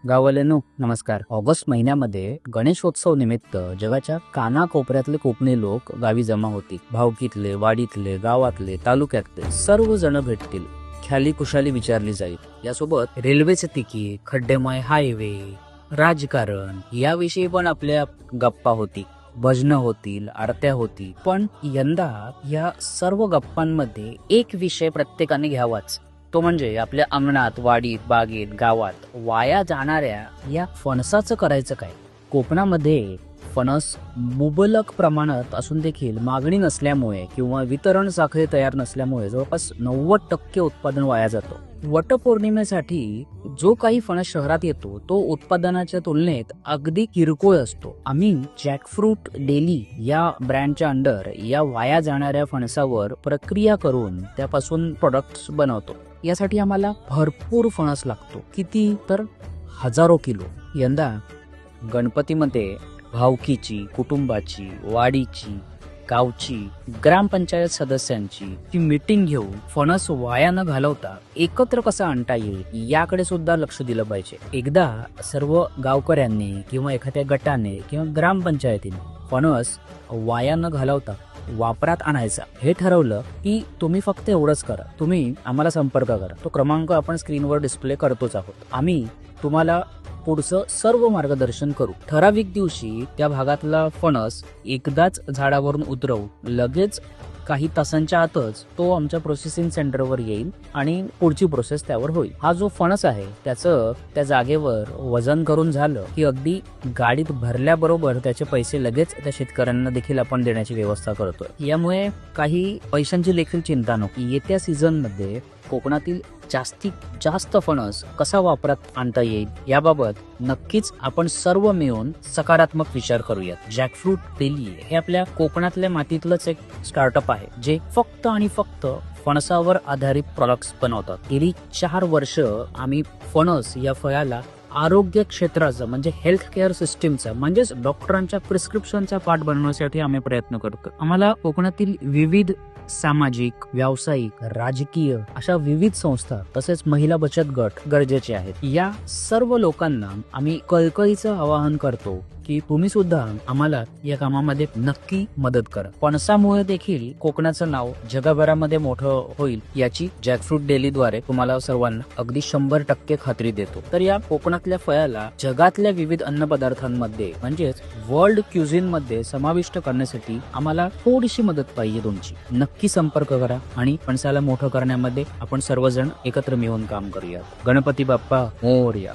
गाववाल्यांनो नमस्कार. ऑगस्ट महिन्यामध्ये गणेशोत्सव निमित्त जगाच्या कानाकोपऱ्यातले कोकणी लोक गावी जमा होतील. भावकीतले, वाडीतले, गावातले, तालुक्यातले सर्व जण भेटतील. ख्याली कुशाली विचारली जाईल. यासोबत रेल्वेचे तिकीट, खड्डेमय हायवे, राजकारण याविषयी पण आपल्या गप्पा होती. भजनं होतील, आरत्या होतील. पण यंदा या सर्व गप्पांमध्ये एक विषय प्रत्येकाने घ्यावाच. तो म्हणजे आपल्या अंगणात, वाडीत, बागेत, गावात वाया जाणाऱ्या या फणसाचं करायचं काय. कोकणामध्ये फणस मुबलक प्रमाणात असून देखील मागणी नसल्यामुळे किंवा वितरण साखळी तयार नसल्यामुळे जवळपास 90% उत्पादन वाया जातो. वटपौर्णिमेसाठी जो काही फणस शहरात येतो तो उत्पादनाच्या तुलनेत अगदी किरकोळ असतो. आम्ही जॅकफ्रूट डेली या ब्रँडच्या अंडर या वाया जाणाऱ्या फणसावर प्रक्रिया करून त्यापासून प्रोडक्ट्स बनवतो. यासाठी आम्हाला भरपूर फणस लागतो. किती तर हजारो किलो. यंदा गणपतीमध्ये भावकीची, कुटुंबाची, वाडीची, गावची, ग्रामपंचायत सदस्यांची ती मीटिंग घेऊन फणस वाया न घालवता एकत्र कसं आणता येईल याकडे सुद्धा लक्ष दिलं पाहिजे. एकदा सर्व गावकऱ्यांनी किंवा एखाद्या गटाने किंवा ग्रामपंचायतीने फणस वाया न घालवता वापरात आणायचा हे ठरवलं की तुम्ही फक्त एवढंच करा. तुम्ही आम्हाला संपर्क करा. तो क्रमांक आपण स्क्रीनवर डिस्प्ले करतोच आहोत. आम्ही तुम्हाला पुढचं सर्व मार्गदर्शन करू. ठराविक दिवशी त्या भागातला फणस एकदाच झाडावरून उतरवू. लगेच काही तासांच्या आतच तो आमच्या प्रोसेसिंग सेंटरवर येईल आणि पुढची प्रोसेस त्यावर होईल. हा जो फणस आहे त्याचं त्या जागेवर वजन करून झालं की अगदी गाडीत भरल्याबरोबर त्याचे पैसे लगेच त्या शेतकऱ्यांना देखील आपण देण्याची व्यवस्था करतोय. यामुळे काही पैशांची देखील चिंता नको. येत्या सीझन मध्ये कोकणातील जास्तीत जास्त फणस कसा वापरात आणता येईल याबाबत नक्कीच आपण सर्व मिळून सकारात्मक विचार करूयात. जॅकफ्रूट डेली हे आपल्या कोकणातल्या मातीतलंच एक स्टार्टअप आहे जे फक्त आणि फक्त फणसावर आधारित प्रॉडक्ट्स बनवतात. गेली 4 वर्ष आम्ही फणस या फळाला आरोग्य क्षेत्राचं म्हणजे हेल्थ केअर सिस्टीमचा म्हणजेच डॉक्टरांच्या प्रिस्क्रिप्शनचा पार्ट बनवण्यासाठी आम्ही प्रयत्न करतो. आम्हाला कोकणातील विविध सामाजिक, व्यावसायिक, राजकीय अशा विविध संस्था तसेच महिला बचत गट गरजेचे आहेत. या सर्व लोकांना आम्ही कळकळीचं आवाहन करतो की तुम्ही सुद्धा आम्हाला या कामामध्ये नक्की मदत करा. फणसामुळे देखील कोकणाचं नाव जगभरामध्ये मोठं होईल याची जॅकफ्रूट डेलीद्वारे तुम्हाला सर्वांना अगदी 100% खात्री देतो. तर या कोकणातल्या फळाला जगातल्या विविध अन्नपदार्थांमध्ये म्हणजेच वर्ल्ड क्युझिन मध्ये समाविष्ट करण्यासाठी आम्हाला थोडीशी मदत पाहिजे तुमची. नक्की संपर्क करा आणि फणसाला मोठं करण्यामध्ये आपण सर्वजण एकत्र मिळून काम करूया. गणपती बाप्पा मोरया.